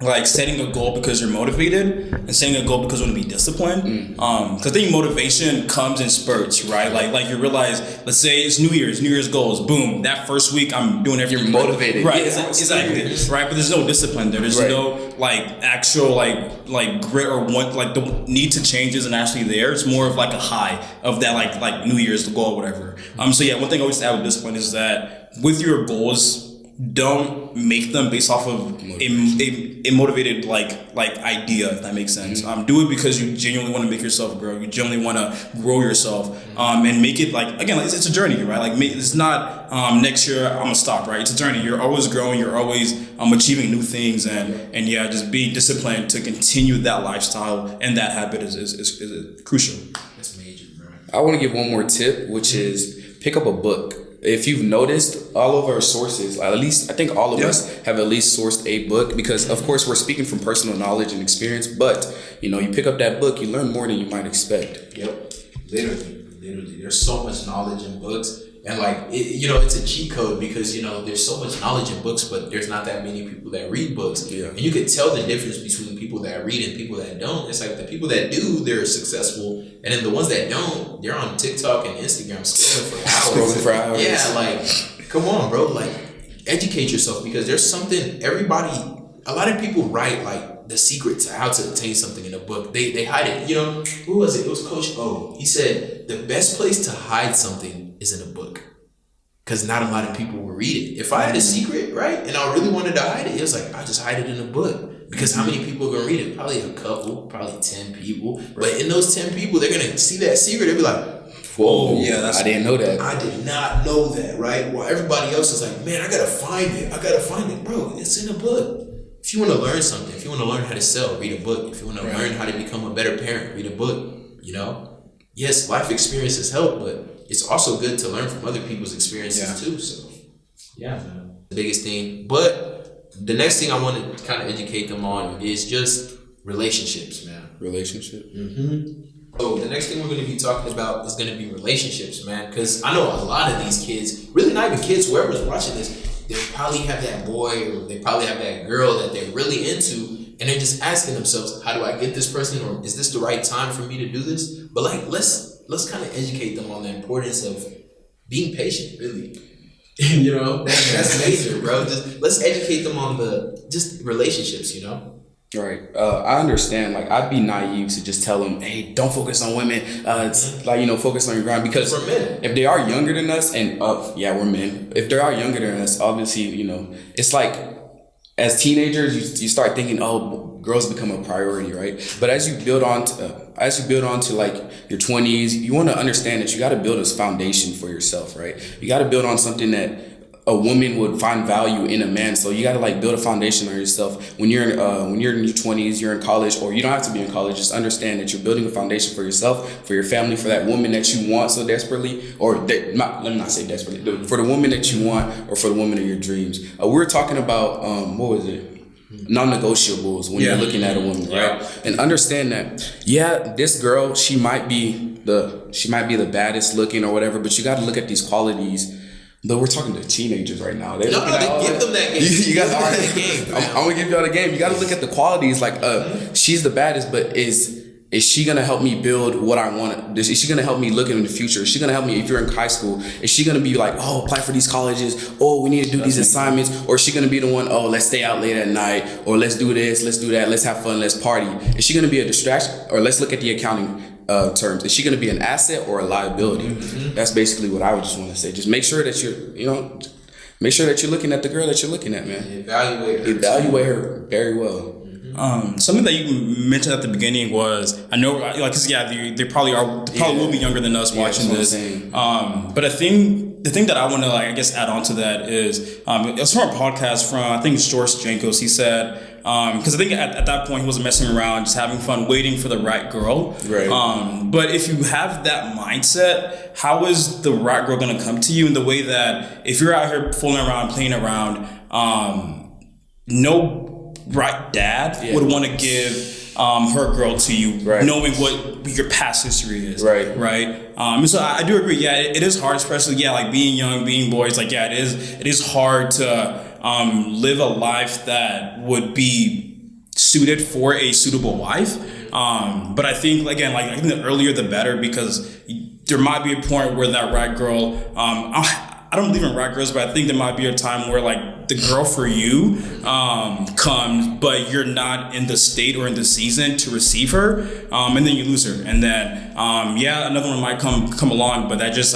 like setting a goal because you're motivated and setting a goal because you want to be disciplined. Because I think motivation comes in spurts, right? Like you realize, let's say it's New Year's goals. Boom, that first week I'm doing everything. You're motivated, right? Yeah, exactly, right? But there's no discipline there. There's no like actual like grit or want like the need to change isn't actually there. It's more of like a high of that like New Year's goal or whatever. So yeah, one thing I always add with discipline is that with your goals, don't make them based off of a motivated like idea, if that makes sense. Do it because you genuinely want to make yourself grow. You genuinely want to grow yourself, and make it like again, it's a journey, right? Like it's not next year I'm gonna stop, right? It's a journey. You're always growing. You're always achieving new things, and just being disciplined to continue that lifestyle and that habit is crucial. That's major, bro. I want to give one more tip, which is pick up a book. If you've noticed, all of our sources, at least I think all of us have at least sourced a book because, of course, we're speaking from personal knowledge and experience. But you pick up that book, you learn more than you might expect. Yep, literally, there's so much knowledge in books, and it's a cheat code because there's so much knowledge in books, but there's not that many people that read books. Yeah, and you can tell the difference between people that read and people that don't. It's like the people that do, they're successful, and then the ones that don't, they're on TikTok and Instagram scrolling for hours. Yeah, come on, bro. Educate yourself because there's something. A lot of people write the secret to how to attain something in a book. They hide it. Who was it? It was Coach O. He said the best place to hide something is in a book. Because not a lot of people will read it. If I had a secret, right, and I really wanted to hide it, it was I just hide it in a book. Because how many people are going to read it? Probably a couple, probably 10 people. Right. But in those 10 people, they're going to see that secret. They'll be like, whoa, I didn't know that. I did not know that, right? While everybody else is like, man, I got to find it. Bro, it's in a book. if you want to learn something, if you want to learn how to sell, read a book. If you want to learn how to become a better parent, read a book. You know, yes, life experiences help, but it's also good to learn from other people's experiences too. So, yeah, man. The biggest thing. But the next thing I want to kind of educate them on is just relationships, man. Relationship. So the next thing we're going to be talking about is going to be relationships, man. Because I know a lot of these kids, really not even kids, whoever's watching this, they probably have that boy or they probably have that girl that they're really into. And they're just asking themselves, how do I get this person? Or is this the right time for me to do this? But like, let's kind of educate them on the importance of being patient, really. You know, that's major, bro. Just let's educate them on just relationships, you know? Right. I understand. Like, I'd be naive to just tell them, hey, don't focus on women. It's like, focus on your grind. Because we're men. If they are younger than us, and we're men. If they are younger than us, obviously, it's like, as teenagers, you start thinking, oh, girls become a priority, right? But as you build on to like your 20s, you want to understand that you got to build a foundation for yourself, right? You got to build on something that a woman would find value in a man. So you got to like build a foundation on yourself. When you're in your 20s, you're in college, or you don't have to be in college. Just understand that you're building a foundation for yourself, for your family, for that woman that you want so desperately, let me not say desperately, for the woman that you want, or for the woman of your dreams. We were talking about what was it? Non-negotiables when you're looking at a woman, right? And understand that, this girl, she might be the baddest looking or whatever, but you got to look at these qualities. Though we're talking to teenagers right now. Give them that game. You got that game. I'm gonna give y'all the game. You got to look at the qualities. Like, she's the baddest, but is she gonna help me build what I want? Is she gonna help me look in the future? Is she gonna help me if you're in high school? Is she gonna be like, oh, apply for these colleges? Oh, we need to do these assignments? Or is she gonna be the one, oh, let's stay out late at night? Or let's do this, let's do that, let's have fun, let's party? Is she gonna be a distraction? Or let's look at the accounting terms. Is she going to be an asset or a liability? That's basically what I would just want to say. Just make sure that make sure that you're looking at the girl that you're looking at, man. Evaluate her very well. Something that you mentioned at the beginning was, I know, they probably will be younger than us watching this. But the thing that I want to, add on to that is, it was from a podcast from, I think, George Jankos. He said, because I think at that point he wasn't messing around, just having fun, waiting for the right girl. Right. But if you have that mindset, how is the right girl going to come to you in the way that if you're out here fooling around, playing around, no right dad would want to give her girl to you, knowing what your past history is. Right. So I do agree. Yeah, it is hard, especially like being young, being boys. Like, it is hard to live a life that would be suited for a suitable wife. But I think, again, I think the earlier the better, because there might be a point where that right girl, I don't believe in right girls, but I think there might be a time where the girl for you comes, but you're not in the state or in the season to receive her, and then you lose her, and then another one might come along, but that just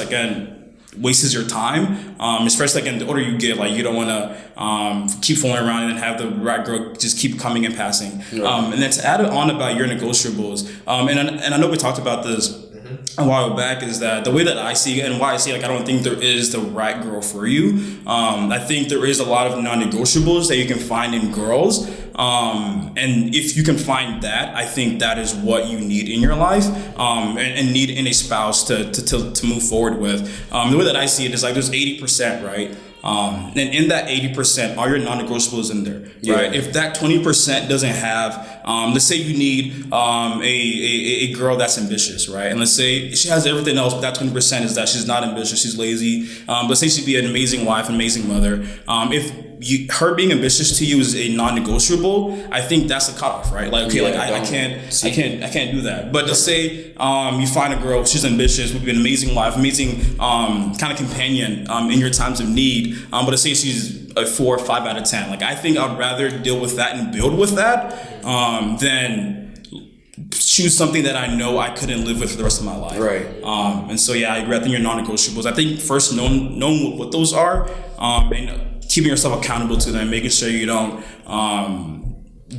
wastes your time, especially again the older you get. You don't want to keep fooling around and then have the right girl just keep coming and passing. And then to add on about your negotiables, and I know we talked about this a while back, is that the way that I see it and why I see I don't think there is the right girl for you. I think there is a lot of non-negotiables that you can find in girls. And if you can find that, I think that is what you need in your life, and need in a spouse to move forward with. The way that I see it is there's 80%, right? And in that 80%, are your non-negotiables in there, right? If that 20% doesn't have, let's say you need a girl that's ambitious, right? And let's say she has everything else, but that 20% is that she's not ambitious, she's lazy. Let's say she'd be an amazing wife, an amazing mother. If her being ambitious to you is a non-negotiable, I think that's a cutoff, right? I can't do that. But let's say you find a girl, she's ambitious, would be an amazing wife, amazing kind of companion in your times of need. But let's say she's a 4 or 5 out of 10. I think I'd rather deal with that and build with that than choose something that I know I couldn't live with for the rest of my life. Right. And so I agree. I think your non-negotiables. I think first knowing what those are, and keeping yourself accountable to them, making sure you don't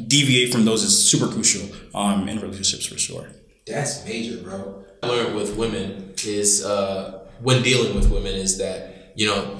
deviate from those is super crucial in relationships, for sure. That's major, bro. I learned with women is when dealing with women is that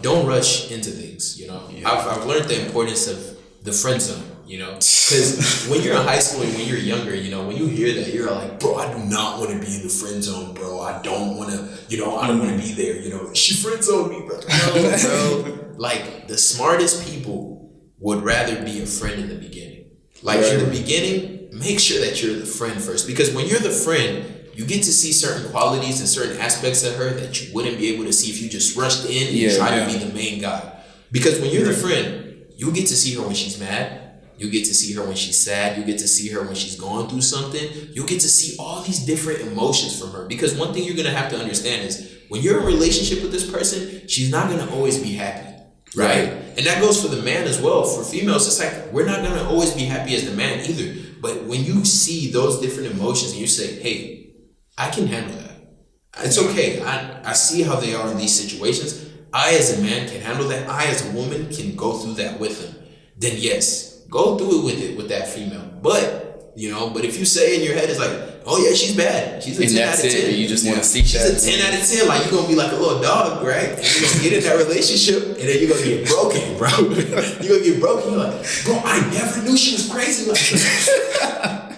don't rush into things. I've learned the importance of the friend zone. you know? Because when you're in high school and when you're younger, you know, when you hear that, you're like, bro, I do not want to be in the friend zone, bro. I don't want to, you know, I don't want to be there, you know. She friend zoned me, bro. No, bro. Like, the smartest people would rather be a friend in the beginning. Like, in the beginning, make sure that you're the friend first. Because when you're the friend, you get to see certain qualities and certain aspects of her that you wouldn't be able to see if you just rushed in and tried to be the main guy. Because when you're the friend, you get to see her when she's mad. You get to see her when she's sad. You get to see her when she's going through something. You get to see all these different emotions from her. Because one thing you're going to have to understand is when you're in a relationship with this person, she's not going to always be happy. Right? And that goes for the man as well. For females, it's like we're not going to always be happy as the man either. But when you see those different emotions and you say, hey, I can handle that. It's okay. I see how they are in these situations. I as a man can handle that. I as a woman can go through that with them. Then yes, go through it with that female. But, you know, but if you say in your head, it's like, oh yeah, she's bad. She's a 10 out of 10. You just want to see she's a 10 out of 10. Like, you're going to be like a little dog, right? And you're going to get in that relationship and then you're going to get broken, bro. You're going to get broken. You're like, bro, I never knew she was crazy like this.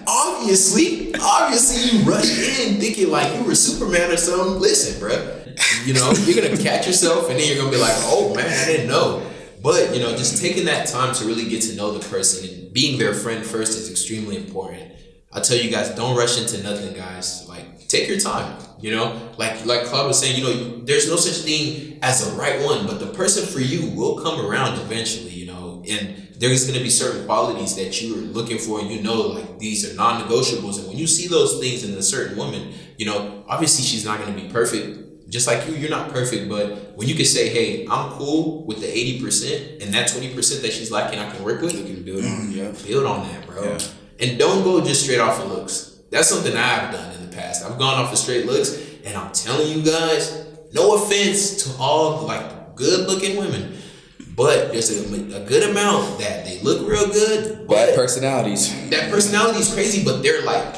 Obviously, you rushed in thinking like you were Superman or something. Listen, bro, you know, you're going to catch yourself and then you're going to be like, oh man, I didn't know. But, you know, just taking that time to really get to know the person and being their friend first is extremely important. I tell you guys, don't rush into nothing, guys. Like, take your time, you know? Like Claude was saying, you know, there's no such thing as a right one, but the person for you will come around eventually, you know? And there's going to be certain qualities that you're looking for and you know, like, these are non-negotiables. And when you see those things in a certain woman, you know, obviously she's not going to be perfect. Just like you're not perfect, but when you can say, hey, I'm cool with the 80% and that 20% that she's lacking I can work with, you can build on that, bro. Yeah. And don't go just straight off of looks. That's something I've done in the past. I've gone off of straight looks, and I'm telling you guys, no offense to all like good looking women, but there's a good amount that they look real good. Bad personalities. That personality is crazy, but they're like,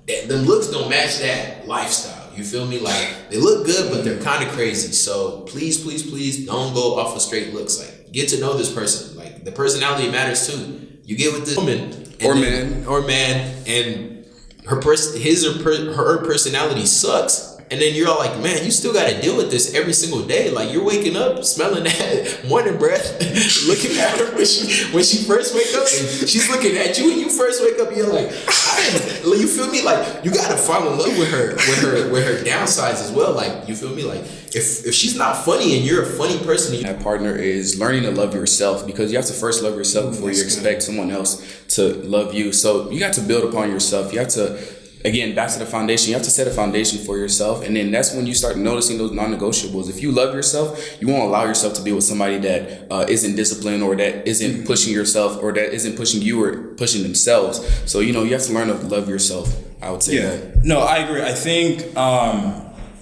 the looks don't match that lifestyle. You feel me? Like, they look good, but they're kind of crazy. So please, please, please don't go off of straight looks. Like, get to know this person. Like, the personality matters too. You get with this woman or man, and her personality sucks. And then you're all like, man, you still got to deal with this every single day. Like, you're waking up smelling that morning breath, looking at her when she first wake up, and she's looking at you when you first wake up. And you're like, you feel me? Like, you got to fall in love with her downsides as well. Like, you feel me? Like, if she's not funny and you're a funny person, that partner is learning to love yourself, because you have to first love yourself before you expect someone else to love you. So you got to build upon yourself. You have to, again, back to the foundation. You have to set a foundation for yourself, and then that's when you start noticing those non-negotiables. If you love yourself, you won't allow yourself to be with somebody that isn't disciplined, or that isn't pushing yourself, or that isn't pushing you or pushing themselves. So, you know, you have to learn to love yourself, I would say that. No, I agree. I think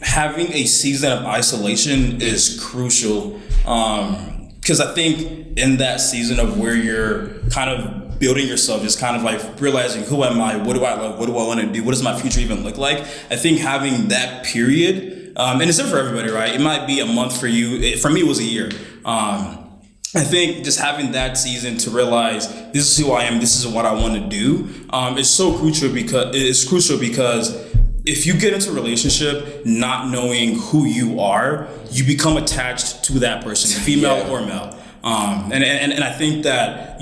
having a season of isolation is crucial, because I think in that season of where you're kind of building yourself, just kind of like realizing, who am I? What do I love? What do I want to do? What does my future even look like? I think having that period, and it's different for everybody, right? It might be a month for you. For me, it was a year. I think just having that season to realize this is who I am, this is what I want to do, is so crucial, because if you get into a relationship not knowing who you are, you become attached to that person, female or male. And I think that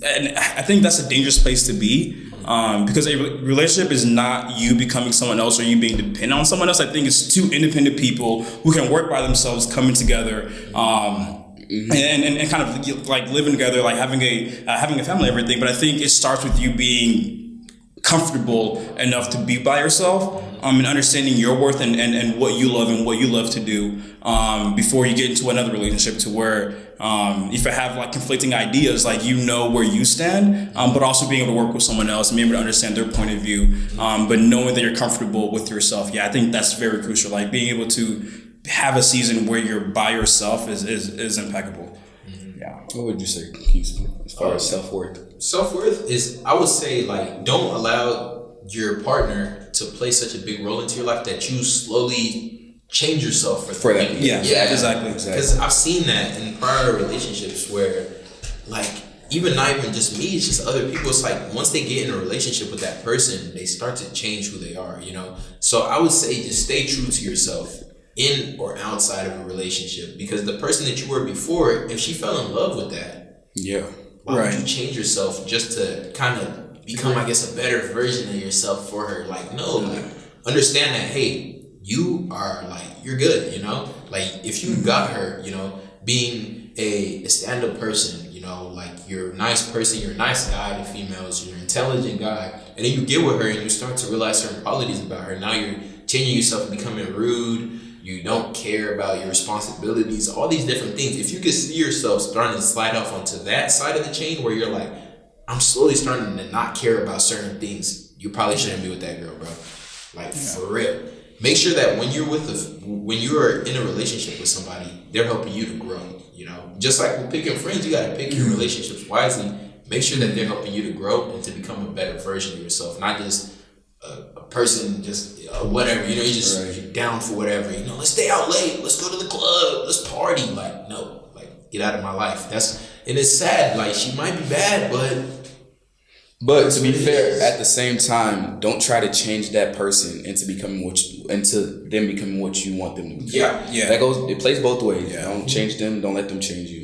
I think that's a dangerous place to be, because a relationship is not you becoming someone else or you being dependent on someone else. I think it's two independent people who can work by themselves, coming together, and kind of like living together, like having a family, everything. But I think it starts with you being comfortable enough to be by yourself, and understanding your worth and what you love and what you love to do, before you get into another relationship, to where if I have like conflicting ideas, like, you know where you stand, but also being able to work with someone else and being able to understand their point of view, but knowing that you're comfortable with yourself. Yeah, I think that's very crucial. Like, being able to have a season where you're by yourself is impeccable. Yeah. What would you say, Keith, as far as self-worth? Self-worth is, I would say, like, don't allow your partner to play such a big role into your life that you slowly change yourself for that. Yeah, exactly. Because I've seen that in prior relationships where, like, even not even just me, it's just other people. It's like once they get in a relationship with that person, they start to change who they are, you know? So I would say just stay true to yourself in or outside of a relationship, because the person that you were before, if she fell in love with that, why would you change yourself just to kind of become, I guess, a better version of yourself for her? Like, no, like, understand that, hey, you are like, you're good, you know? Like, if you got her, you know, being a stand-up person, you know, like, you're a nice person, you're a nice guy to females, you're an intelligent guy, and then you get with her and you start to realize certain qualities about her. Now you're changing yourself and becoming rude. You don't care about your responsibilities, all these different things. If you could see yourself starting to slide off onto that side of the chain where you're like, I'm slowly starting to not care about certain things, you probably shouldn't be with that girl, bro. Like, for real. Make sure that when you're in a relationship with somebody, they're helping you to grow, you know? Just like with picking friends, you gotta pick your relationships wisely. Make sure that they're helping you to grow and to become a better version of yourself, not just a person, just whatever, you know, you're down for whatever, you know, let's stay out late, let's go to the club, let's party. Like, no, like, get out of my life. And it's sad, like, she might be bad, but to be fair, at the same time, don't try to change that person into becoming what you want them to be. Yeah. It plays both ways. Yeah. Don't change them, don't let them change you.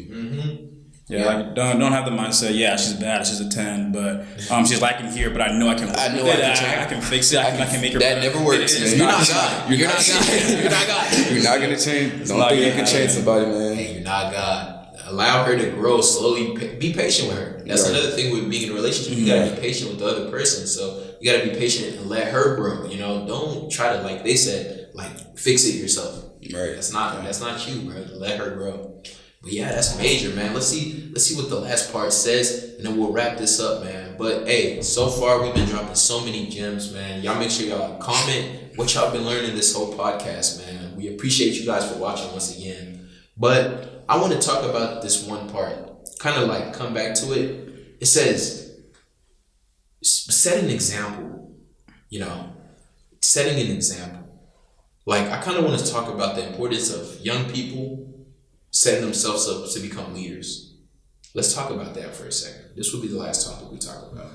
Like don't have the mindset. Yeah, she's bad. She's a 10, but she's lacking here. But I know I can. I can fix it. I can make her. That never works. Man. You're not God. You're not God. You're not God. You're not gonna change. Don't think you can change somebody, man. Hey, you're not God. Allow her to grow slowly. Be patient with her. That's another thing with being in a relationship. You gotta be patient with the other person. So you gotta be patient and let her grow. You know, don't try to, like they said, like, fix it yourself. Right. That's not you, bro. Let her grow. But yeah, that's major, man. Let's see what the last part says, and then we'll wrap this up, man. But hey, so far we've been dropping so many gems, man. Y'all make sure y'all comment what y'all been learning this whole podcast, man. We appreciate you guys for watching once again. But I want to talk about this one part, kind of like come back to it. It says, set an example, you know, setting an example. Like, I kind of want to talk about the importance of young people setting themselves up to become leaders. Let's talk about that for a second. This will be the last topic we talk about.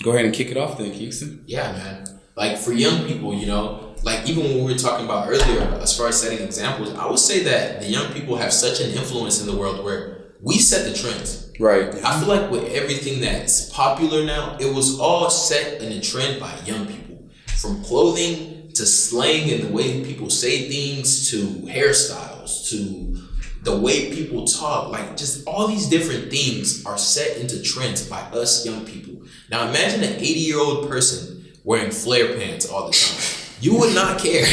Go ahead and kick it off then, Kingston. Yeah, man. Like, for young people, you know, like, even when we were talking about earlier, as far as setting examples, I would say that the young people have such an influence in the world where we set the trends. Right. I feel like with everything that's popular now, it was all set in a trend by young people. From clothing to slang and the way people say things to hairstyles to the way people talk, like, just all these different things are set into trends by us young people. Now imagine an 80-year-old person wearing flare pants all the time. You would not care.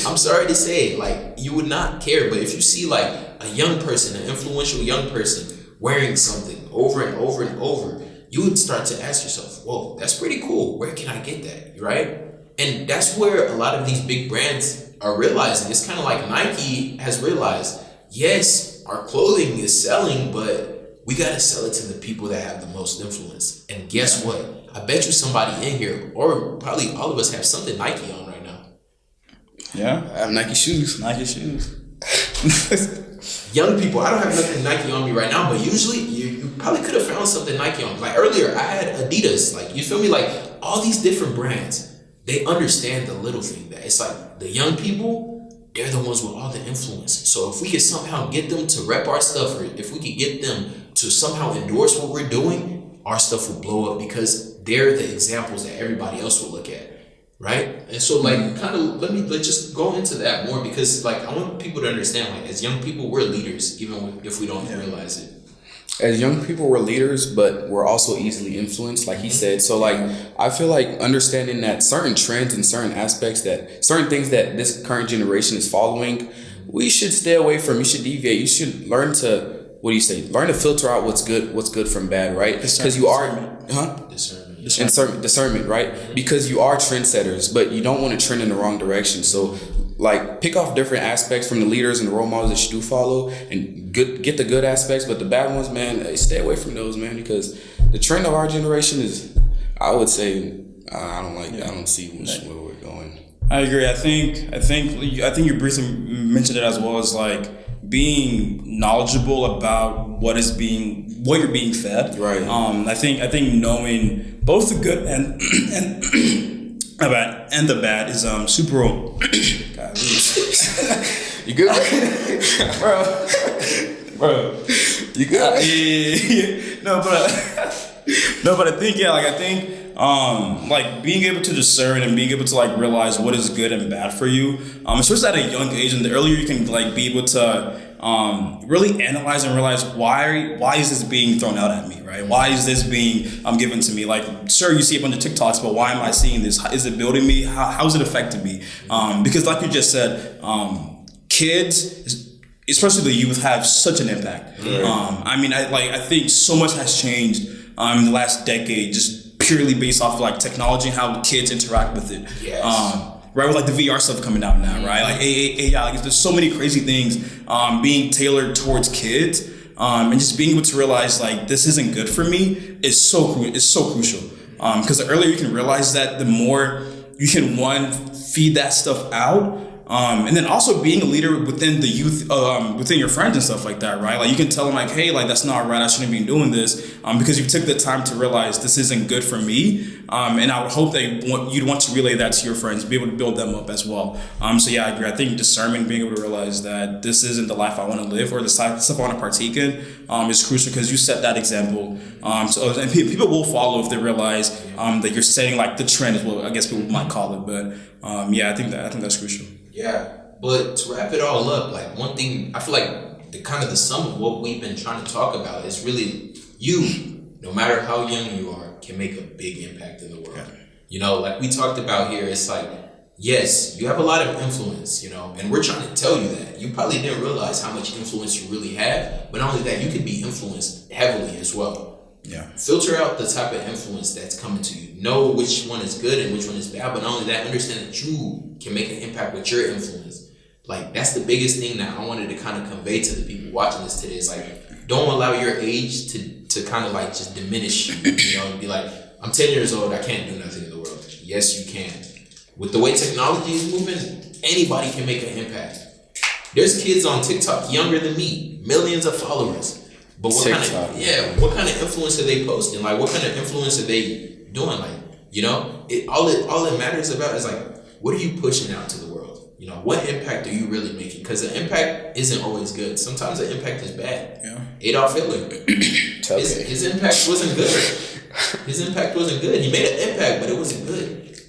I'm sorry to say it, like, you would not care. But if you see like a young person, an influential young person wearing something over and over and over, you would start to ask yourself, whoa, that's pretty cool. Where can I get that? Right? And that's where a lot of these big brands are realizing. It's kind of like Nike has realized, yes, our clothing is selling, but we got to sell it to the people that have the most influence. And guess what? I bet you somebody in here, or probably all of us, have something Nike on right now. Yeah, I have Nike shoes. Young people, I don't have nothing Nike on me right now, but usually you probably could have found something Nike on. Like earlier, I had Adidas. Like, you feel me? Like, all these different brands, they understand the little thing, that it's like the young people, they're the ones with all the influence. So if we could somehow get them to rep our stuff, or if we could get them to somehow endorse what we're doing, our stuff will blow up because they're the examples that everybody else will look at, right? And so, like, let's just go into that more, because, like, I want people to understand, like, as young people, we're leaders, even if we don't realize it. As young people, we're leaders, but we're also easily influenced, like he said. So, like, I feel like understanding that certain trends and certain aspects, that certain things that this current generation is following, we should stay away from. You should deviate. You should learn to, learn to filter out what's good from bad, right? Because you are, discernment, right? Because you are trendsetters, but you don't want to trend in the wrong direction. So, like, pick off different aspects from the leaders and the role models that you do follow, and get the good aspects, but the bad ones, man, stay away from those, man, because the trend of our generation is, I would say, I don't see where we're going. I agree. I think you briefly mentioned it as well, as like being knowledgeable about what you're being fed. Right. I think knowing both the good and the bad is super. God, you good, bro? You good? Yeah. No, but I think like being able to discern and being able to like realize what is good and bad for you, especially at a young age, and the earlier you can like be able to really analyze and realize why is this being thrown out at me, right? Why is this being given to me? Like, sure, you see a bunch of TikToks, but why am I seeing this? Is it building me? How is it affecting me? Because like you just said, kids, especially the youth, have such an impact. Right. I think so much has changed in the last decade, just purely based off of like technology and how kids interact with it. Yes. Right, with like the VR stuff coming out now, right? Like AI, like there's so many crazy things being tailored towards kids, and just being able to realize like this isn't good for me is so crucial. Because the earlier you can realize that, the more you can feed that stuff out. And then also being a leader within the youth, within your friends and stuff like that, right? Like you can tell them like, hey, like that's not right. I shouldn't be doing this, because you took the time to realize this isn't good for me. And I would hope that you'd want to relay that to your friends, be able to build them up as well. So yeah, I agree. I think discernment, being able to realize that this isn't the life I want to live or the stuff I want to partake in, is crucial, because you set that example. And people will follow if they realize that you're setting like the trend, is what I guess people might call it. But yeah, I think that's crucial. Yeah, but to wrap it all up, like one thing, I feel like the sum of what we've been trying to talk about is really you, no matter how young you are, can make a big impact in the world. Yeah. You know, like we talked about here, it's like, yes, you have a lot of influence, you know, and we're trying to tell you that. You probably didn't realize how much influence you really have, but not only that, you could be influenced heavily as well. Yeah. Filter out the type of influence that's coming to you. Know which one is good and which one is bad, but not only that, understand that you can make an impact with your influence. Like, that's the biggest thing that I wanted to kind of convey to the people watching this today. Is like, don't allow your age to kind of like just diminish you, you know, and be like, I'm 10 years old, I can't do nothing in the world. Yes, you can. With the way technology is moving, anybody can make an impact. There's kids on TikTok younger than me, millions of followers. But what kind of influence are they posting? Like, what kind of influence are they doing? Like, you know, all it matters about is like, what are you pushing out to the world? You know, what impact are you really making? Because the impact isn't always good. Sometimes the impact is bad. Yeah. Adolf Hitler, his impact wasn't good. His impact wasn't good. He made an impact, but it wasn't good.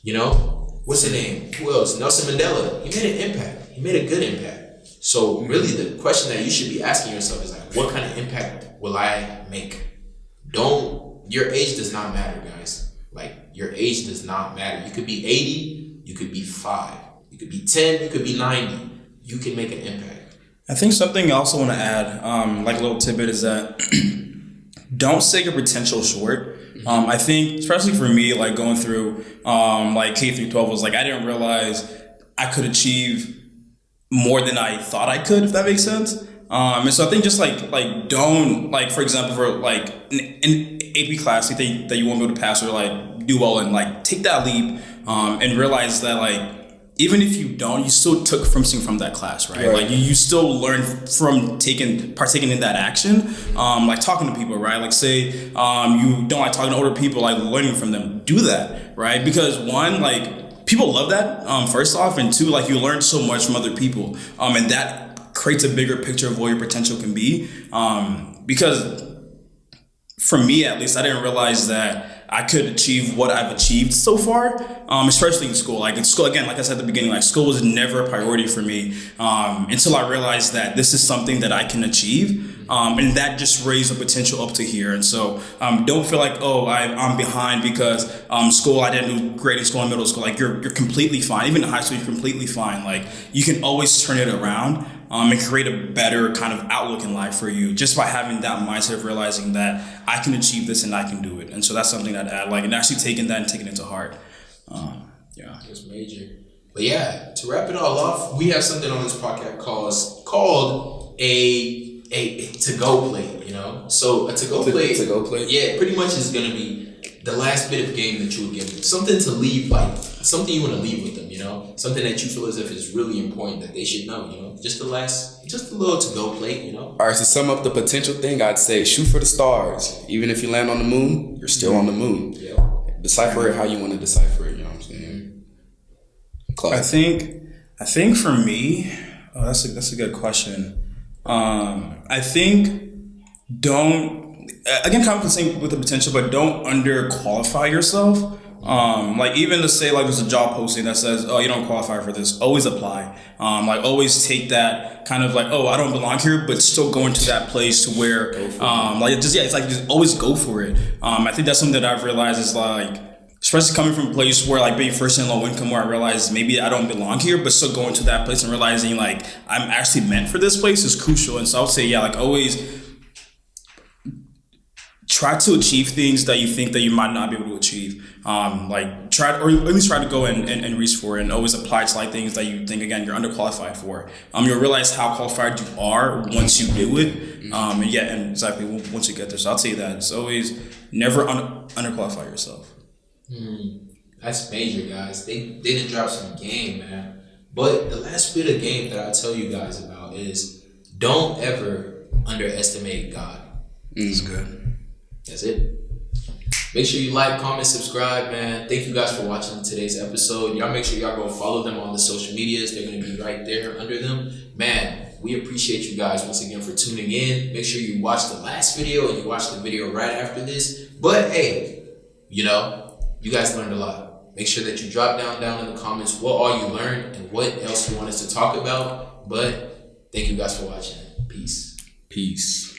You know, what's his name? Who else? Nelson Mandela. He made an impact. He made a good impact. So really, the question that you should be asking yourself is like, what kind of impact will I make? Your age does not matter, guys. Like, your age does not matter. You could be 80, you could be 5, you could be 10, you could be 90. You can make an impact. I think something I also want to add, like a little tidbit, is that don't sell your potential short. I think, especially for me, like going through like K through 12, was like, I didn't realize I could achieve more than I thought I could, if that makes sense. And so I think just like don't, like, for example, for like an AP class, you think that you won't be able to pass or like do well, and like take that leap and realize that like, even if you don't, you still took something from that class, right? Like you still learn from partaking in that action, like talking to people, right? Like say you don't like talking to older people, like learning from them. Do that, right? Because one, like people love that, first off, and two, like you learn so much from other people, and that creates a bigger picture of what your potential can be. Because for me, at least, I didn't realize that I could achieve what I've achieved so far, especially in school. Like in school, again, like I said at the beginning, like school was never a priority for me until I realized that this is something that I can achieve. And that just raised the potential up to here. And so don't feel like, oh, I'm behind because school, I didn't do great in school and middle school. Like you're completely fine. Even in high school, you're completely fine. Like you can always turn it around and create a better kind of outlook in life for you just by having that mindset of realizing that I can achieve this and I can do it. And so that's something that I like, and actually taking that and taking it to heart. Yeah. It's major. But yeah, to wrap it all off, we have something on this podcast called a to-go plate, you know? So a to-go plate, to-go plate? Yeah, pretty much is going to be the last bit of game that you would give them, something to leave, like something you want to leave with them, you know, something that you feel as if is really important that they should know, you know, just a little to go plate, you know. All right, to sum up the potential thing, I'd say shoot for the stars. Even if you land on the moon, you're still on the moon. Yeah. Decipher it how you want to decipher it. You know what I'm saying? Claude. I think for me, that's a good question. I think don't, again, kind of the same with the potential, but don't underqualify yourself. Like even to say like there's a job posting that says, oh, you don't qualify for this, always apply. Like always take that kind of like, oh, I don't belong here, but still go into that place to where, it's like just always go for it. I think that's something that I've realized is like, especially coming from a place where like being first in low income, where I realized maybe I don't belong here, but still going to that place and realizing like I'm actually meant for this place is crucial. And so I would say, like always try to achieve things that you think that you might not be able to achieve. Try, or at least try to go and reach for it, and always apply to like things that you think, again, you're underqualified for. You'll realize how qualified you are once you do it. And exactly once you get there. So I'll say that it's always never underqualify yourself. That's major, guys. They didn't drop some game, man. But the last bit of game that I'll tell you guys about is don't ever underestimate God. That's good. That's it. Make sure you like, comment, subscribe, man. Thank you guys for watching today's episode. Y'all make sure y'all go follow them on the social medias. They're going to be right there under them. Man, we appreciate you guys once again for tuning in. Make sure you watch the last video and you watch the video right after this. But hey, you know, you guys learned a lot. Make sure that you drop down in the comments what all you learned and what else you want us to talk about. But thank you guys for watching. Peace. Peace.